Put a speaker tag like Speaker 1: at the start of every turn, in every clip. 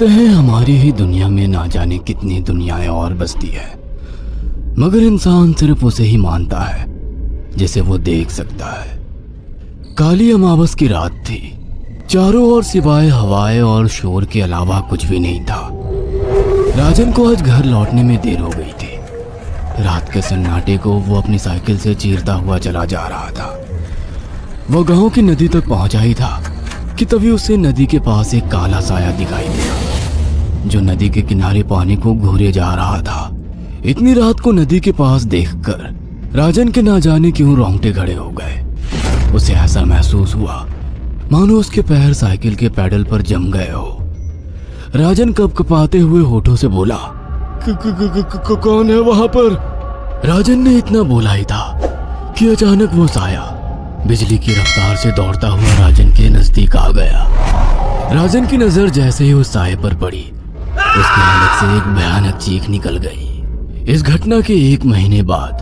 Speaker 1: कहते हैं हमारी ही दुनिया में ना जाने कितनी दुनियाएं और बसती है, मगर इंसान सिर्फ उसे ही मानता है जिसे वो देख सकता है। काली अमावस की रात थी। चारों ओर सिवाय हवाएं और शोर के अलावा कुछ भी नहीं था। राजन को आज घर लौटने में देर हो गई थी। रात के सन्नाटे को वो अपनी साइकिल से चीरता हुआ चला जा रहा था। वो गांव की नदी तक पहुंचा ही था कि तभी उसे नदी के पास एक काला साया दिखाई दिया जो नदी के किनारे पानी को घूरे जा रहा था। इतनी रात को नदी के पास देखकर राजन के ना जाने क्यों रोंगटे खड़े हो गए। उसे ऐसा महसूस हुआ मानो उसके पैर साइकिल के पैडल पर जम गए हो। राजन कपकपाते हुए होठों से बोला, कौन है वहां पर? राजन ने इतना बोला ही था कि अचानक वो साया बिजली की रफ्तार से दौड़ता हुआ राजन के नजदीक आ गया। राजन की नजर जैसे ही उस साये पर पड़ी, उसके हलक से एक भयानक चीख निकल गई। इस घटना के 1 महीने बाद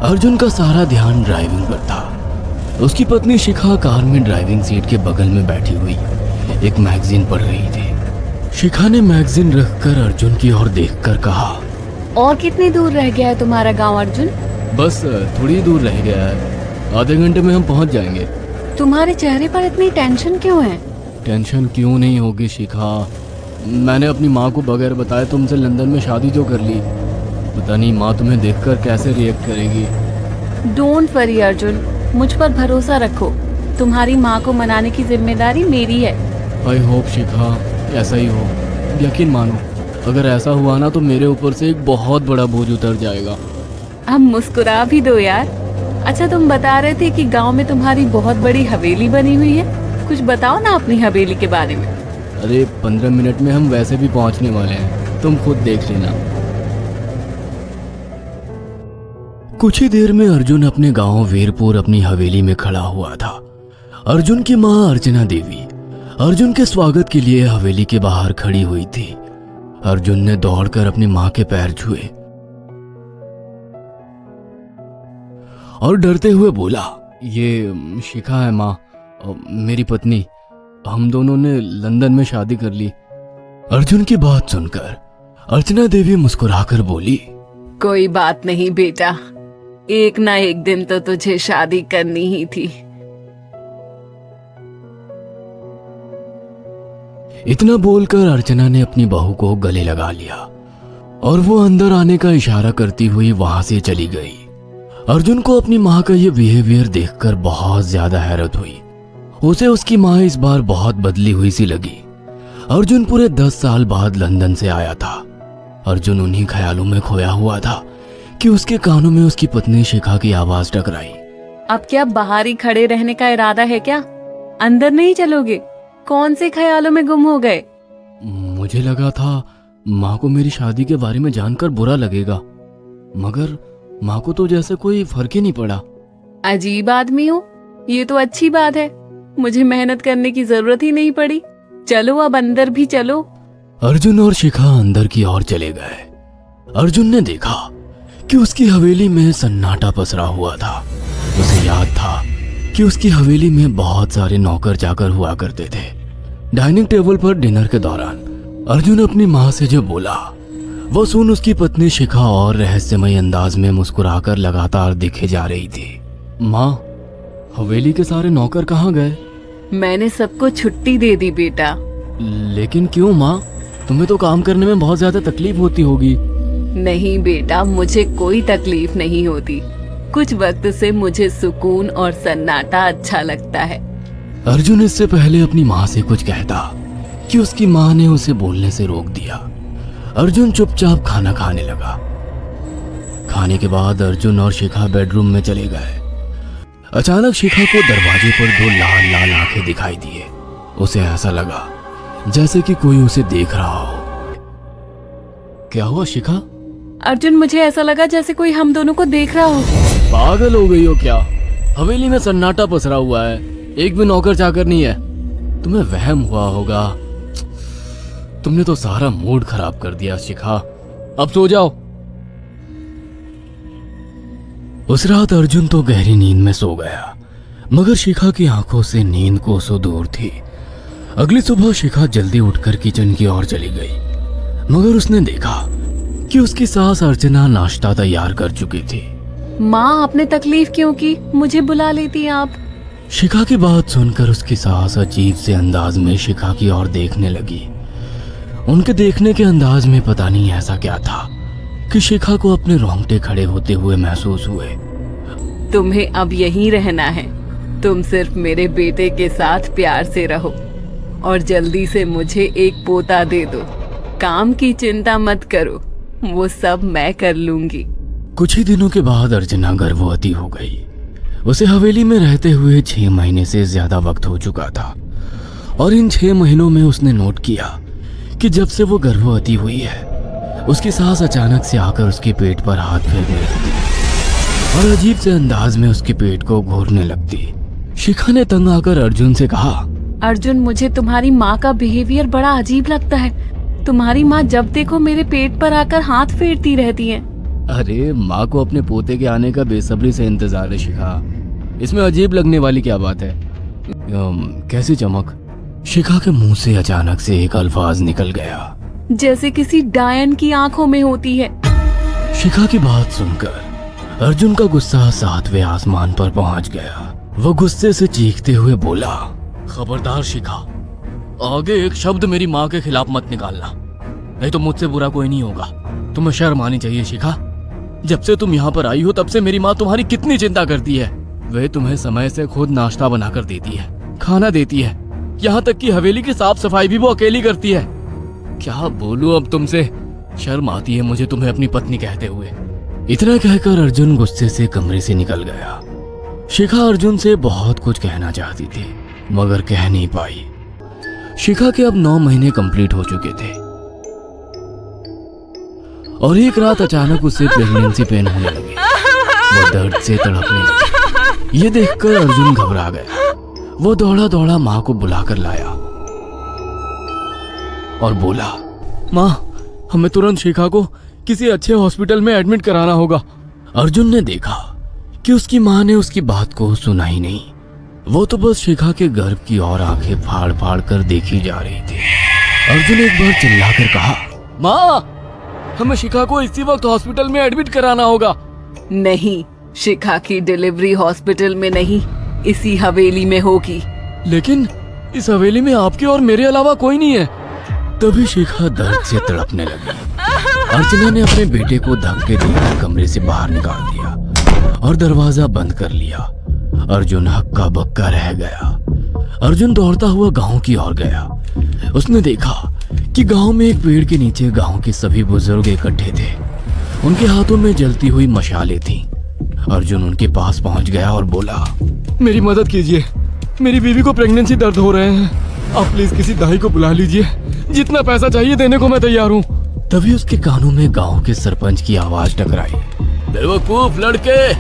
Speaker 1: अर्जुन का सारा ध्यान ड्राइविंग पर था। उसकी पत्नी शिखा कार में ड्राइविंग सीट के बगल में बैठी हुई एक मैगजीन पढ़ रही थी। शिखा ने मैगजीन रखकर अर्जुन की ओर देखकर कहा,
Speaker 2: और कितनी दूर रह गया है तुम्हारा गांव अर्जुन?
Speaker 1: बस थोड़ी दूर रह गया है, आधे घंटे में हम पहुंच जाएंगे।
Speaker 2: तुम्हारे चेहरे पर इतनी टेंशन क्यों है?
Speaker 1: टेंशन क्यों नहीं होगी शिखा, मैंने अपनी माँ को बगैर बताए तुमसे लंदन में शादी जो कर ली। पता नहीं माँ तुम्हें देखकर कैसे रिएक्ट करेगी।
Speaker 2: डोंट वरी अर्जुन, मुझ पर भरोसा रखो। तुम्हारी माँ को मनाने की जिम्मेदारी मेरी है।
Speaker 1: आई होप शिखा ऐसा ही हो। यकीन मानो अगर ऐसा हुआ ना तो मेरे ऊपर से एक बहुत बड़ा बोझ उतर जाएगा।
Speaker 2: अब मुस्कुरा भी दो यार। अच्छा, तुम बता रहे थे कि गांव में तुम्हारी बहुत बड़ी हवेली बनी हुई है। कुछ बताओ ना अपनी हवेली के बारे में।
Speaker 1: अरे 15 मिनट में हम वैसे भी पहुंचने वाले हैं, तुम खुद देख लेना। कुछ ही देर में अर्जुन अपने गांव वीरपुर अपनी हवेली में खड़ा हुआ था। अर्जुन की माँ अर्चना देवी अर्जुन के स्वागत के लिए हवेली के बाहर खड़ी हुई थी। अर्जुन ने दौड़कर अपनी माँ के पैर छुए और डरते हुए बोला, ये शिखा है माँ, मेरी पत्नी। हम दोनों ने लंदन में शादी कर ली। अर्जुन की बात सुनकर अर्चना देवी मुस्कुराकर बोली,
Speaker 2: कोई बात नहीं बेटा, एक ना एक दिन तो तुझे शादी करनी ही थी।
Speaker 1: इतना बोलकर अर्चना ने अपनी बहू को गले लगा लिया और वो अंदर आने का इशारा करती हुई वहां से चली गई। अर्जुन को अपनी माँ का ये बिहेवियर देखकर बहुत ज्यादा हैरत हुई। उसे उसकी माँ इस बार बहुत बदली हुई सी लगी। अर्जुन पूरे 10 साल बाद लंदन से आया था। अर्जुन उन्हीं ख्यालों में खोया हुआ था कि उसके कानों में उसकी पत्नी शिखा की आवाज टकराई।
Speaker 2: अब क्या बाहर ही खड़े रहने का इरादा है क्या? अंदर नहीं चलोगे? कौन से ख्यालों में गुम हो गए?
Speaker 1: मुझे लगा था माँ को मेरी शादी के बारे में जानकर बुरा लगेगा, मगर माँ को तो जैसे कोई फर्क ही नहीं पड़ा।
Speaker 2: अजीब आदमी हो, ये तो अच्छी बात है। मुझे मेहनत करने की जरूरत ही नहीं पड़ी। चलो अब अंदर भी चलो।
Speaker 1: अर्जुन और शिखा अंदर की ओर चले गए। अर्जुन ने देखा कि उसकी हवेली में सन्नाटा पसरा हुआ था। उसे याद था कि उसकी हवेली में बहुत सारे नौकर चाकर हुआ करते थे। डाइनिंग टेबल पर डिनर के दौरान अर्जुन अपनी माँ से जो बोला वो सुन उसकी पत्नी शिखा और रहस्यमय अंदाज में मुस्कुराकर लगातार दिखे जा रही थी। माँ, हवेली के सारे नौकर कहाँ गए?
Speaker 2: मैंने सबको छुट्टी दे दी बेटा।
Speaker 1: लेकिन क्यों माँ, तुम्हें तो काम करने में बहुत ज्यादा तकलीफ होती होगी।
Speaker 2: नहीं बेटा, मुझे कोई तकलीफ नहीं होती। कुछ वक्त से मुझे सुकून और सन्नाटा अच्छा लगता है।
Speaker 1: अर्जुन इससे पहले अपनी माँ से कुछ कहता कि उसकी माँ ने उसे बोलने से रोक दिया। अर्जुन चुपचाप खाना खाने लगा। खाने के बाद अर्जुन और शिखा बेडरूम में चले गए। अचानक शिखा को दरवाजे पर 2 लाल लाल आंखें दिखाई दिए। उसे ऐसा लगा जैसे कि कोई उसे देख रहा हो। क्या हुआ शिखा?
Speaker 2: अर्जुन, मुझे ऐसा लगा जैसे कोई हम दोनों को देख रहा हो।
Speaker 1: पागल हो गई हो क्या? हवेली में सन्नाटा पसरा हुआ है, एक भी नौकर चाकर नहीं है। तुम्हें वहम हुआ होगा। तुमने तो सारा मूड खराब कर दिया शिखा, अब सो जाओ। उस रात अर्जुन तो गहरी नींद में सो गया, मगर शिखा की आंखों से नींद कोसों दूर थी। अगली सुबह शिखा जल्दी उठकर किचन की ओर चली गई, मगर उसने देखा कि उसकी सास अर्चना नाश्ता तैयार कर चुकी थी।
Speaker 2: माँ, आपने तकलीफ क्यों की? मुझे बुला लेती आप।
Speaker 1: शिखा की बात सुनकर उसकी सास अजीब से अंदाज में शिखा की ओर देखने लगी। उनके देखने के अंदाज में पता नहीं ऐसा क्या था कि शिखा को अपने रोंगटे खड़े होते हुए महसूस हुए।
Speaker 2: तुम्हें अब यहीं रहना है। तुम सिर्फ मेरे बेटे के साथ प्यार से रहो और जल्दी से मुझे एक पोता दे दो। काम की चिंता मत करो, वो सब मैं कर लूंगी।
Speaker 1: कुछ ही दिनों के बाद अर्चना गर्भवती हो गई। उसे हवेली में रहते हुए 6 महीने से ज्यादा वक्त हो चुका था और इन 6 महीनों में उसने नोट किया कि जब से वो गर्भवती हुई है, उसकी सास अचानक से आकर उसके पेट पर हाथ फेरने लगती और अजीब से अंदाज में उसके पेट को घूरने लगती। शिखा ने तंग आकर अर्जुन से कहा,
Speaker 2: अर्जुन, मुझे तुम्हारी माँ का बिहेवियर बड़ा अजीब लगता है। तुम्हारी माँ जब देखो मेरे पेट पर आकर हाथ फेरती रहती है।
Speaker 1: अरे माँ को अपने पोते के आने का बेसब्री से इंतजार है शिखा, इसमें अजीब लगने वाली क्या बात है? कैसी चमक? शिखा के मुंह से अचानक से एक अल्फाज निकल गया,
Speaker 2: जैसे किसी डायन की आंखों में होती है।
Speaker 1: शिखा की बात सुनकर अर्जुन का गुस्सा 7वें आसमान पर पहुंच गया। वो गुस्से से चीखते हुए बोला, खबरदार शिखा, आगे एक शब्द मेरी माँ के खिलाफ मत निकालना, नहीं तो मुझसे बुरा कोई नहीं होगा। तुम्हें शर्म आनी चाहिए शिखा। जब से तुम यहाँ पर आई हो तब से मेरी माँ तुम्हारी कितनी चिंता करती है। वे तुम्हें समय से खुद नाश्ता बनाकर देती है, खाना देती है, यहाँ तक कि हवेली की साफ सफाई भी वो अकेली करती है। क्या बोलूं अब तुमसे, शर्म आती है मुझे तुम्हें अपनी पत्नी कहते हुए। इतना कहकर अर्जुन गुस्से से कमरे से निकल गया। शिखा अर्जुन से बहुत कुछ कहना चाहती थी मगर कह नहीं पाई। शिखा के अब 9 महीने कंप्लीट हो चुके थे और एक रात अचानक उसे प्रेगनेंसी पेन होने लगे। वो दर्द से तड़पने लगी। ये देखकर अर्जुन घबरा गया। वो दौड़ा दौड़ा माँ को बुलाकर लाया और बोला, माँ, हमें तुरंत शिखा को किसी अच्छे हॉस्पिटल में एडमिट कराना होगा। अर्जुन ने देखा कि उसकी माँ ने उसकी बात को सुना ही नहीं। वो तो बस शिखा के गर्भ की ओर आंखें फाड़ फाड़ कर देखी जा रही थी। अर्जुन एक बार चिल्लाकर कहा, माँ, हमें शिखा को इसी वक्त हॉस्पिटल में एडमिट कराना होगा।
Speaker 2: नहीं, शिखा की डिलीवरी हॉस्पिटल में नहीं, इसी हवेली में होगी।
Speaker 1: लेकिन इस हवेली में आपके और मेरे अलावा कोई नहीं है। तभी शिखा दर्द से तड़पने लगी। अर्चना ने अपने बेटे को धक्के देकर कमरे से बाहर निकाल दिया और दरवाजा बंद कर लिया। अर्जुन हक्का बक्का रह गया। अर्जुन दौड़ता हुआ गांव की ओर गया। उसने देखा कि गांव में एक पेड़ के नीचे गांव के सभी बुजुर्ग इकट्ठे थे। उनके हाथों में जलती हुई मशालें थीं। अर्जुन उनके पास पहुंच गया और बोला, मेरी मदद कीजिए, मेरी बीवी को प्रेगनेंसी दर्द हो रहे हैं। आप प्लीज किसी दाई को बुला लीजिए, जितना पैसा चाहिए देने को मैं तैयार हूँ। तभी उसके कानों में गांव के सरपंच की आवाज टकराई, बेवकूफ लड़के,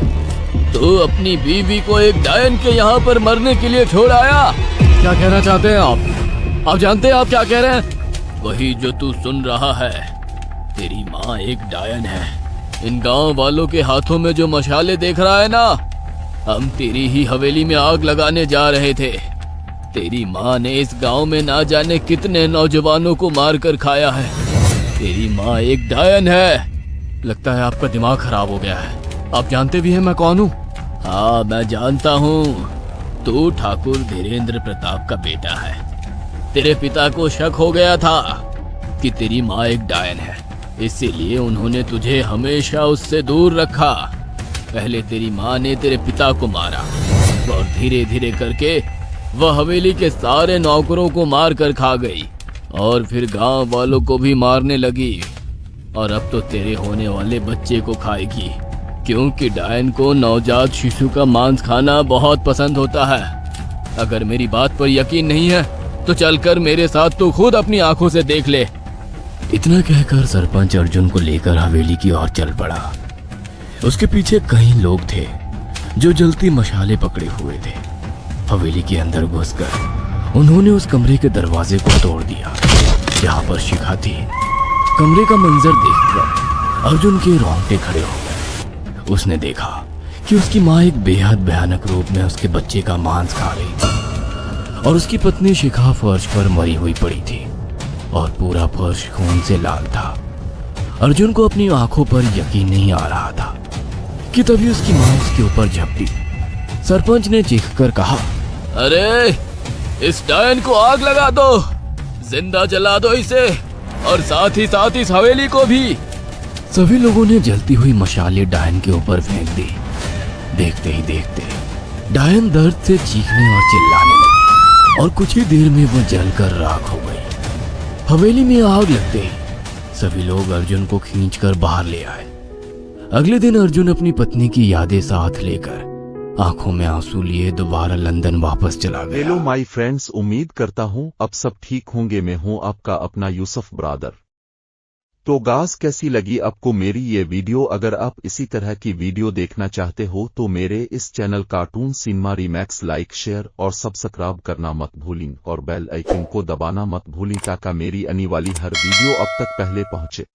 Speaker 1: तू अपनी बीवी को एक डायन के यहाँ पर मरने के लिए छोड़ आया। क्या कहना चाहते हैं आप? आप जानते हैं आप क्या कह रहे हैं? वही जो तू सुन रहा है। तेरी माँ एक डायन है। इन गांव वालों के हाथों में जो मशाले देख रहा है ना, हम तेरी ही हवेली में आग लगाने जा रहे थे। तेरी माँ ने इस गांव में ना जाने कितने नौजवानों को मार कर खाया है। तेरी माँ एक डायन है। लगता है आपका दिमाग खराब हो गया है। आप जानते भी हैं मैं कौन हूँ? हाँ, मैं जानता हूँ। तू ठाकुर धीरेन्द्र प्रताप का बेटा है। तेरे पिता को शक हो गया था कि तेरी माँ एक डायन है, इसीलिए उन्होंने तुझे हमेशा उससे दूर रखा। पहले तेरी माँ ने तेरे पिता को मारा और धीरे धीरे करके वह हवेली के सारे नौकरों को मार कर खा गई और फिर गांव वालों को भी मारने लगी। और अब तो तेरे होने वाले बच्चे को खाएगी, क्योंकि डायन को नवजात शिशु का मांस खाना बहुत पसंद होता है। अगर मेरी बात पर यकीन नहीं है तो चलकर मेरे साथ तो खुद अपनी आंखों से देख ले। इतना कहकर सरपंच अर्जुन को लेकर हवेली की ओर चल पड़ा। उसके पीछे कई लोग थे जो जलती मशाले पकड़े हुए थे। हवेली के अंदर घुसकर उन्होंने उस कमरे के दरवाजे को तोड़ दिया जहां पर शिखा थी। कमरे का मंजर देखकर अर्जुन के रोंगटे खड़े हो गए। उसने देखा कि उसकी माँ एक बेहद भयानक रूप में उसके बच्चे का मांस खा रही थी और उसकी पत्नी शिखा फर्श पर मरी हुई पड़ी थी और पूरा फर्श खून से लाल था। अर्जुन को अपनी आंखों पर यकीन नहीं आ रहा था कि तभी उसकी मां उसके ऊपर झपटी। सरपंच ने चीखकर कहा, अरे इस डायन को आग लगा दो, जिंदा जला दो इसे, और साथ ही इस हवेली को भी। सभी लोगों ने जलती हुई मशालें डायन के ऊपर फेंक दी। देखते ही देखते डायन दर्द से चीखने और चिल्लाने लगी और कुछ ही देर में वो जलकर राख हो गई। हवेली में आग लगते ही सभी लोग अर्जुन को खींचकर बाहर ले आए। अगले दिन अर्जुन अपनी पत्नी की यादें साथ लेकर आंखों में आंसू लिए दोबारा लंदन वापस चला गया।
Speaker 3: हेलो माय फ्रेंड्स, उम्मीद करता हूँ अब सब ठीक होंगे। मैं हूँ आपका अपना यूसुफ ब्रादर। तो गाइस, कैसी लगी आपको मेरी ये वीडियो? अगर आप इसी तरह की वीडियो देखना चाहते हो तो मेरे इस channel cartoon cinema remix like, share और सब्सक्राइब करना मत भूलें और बेल आइकन को दबाना मत भूलें ताकि मेरी आने वाली हर वीडियो अब तक पहले पहुंचे।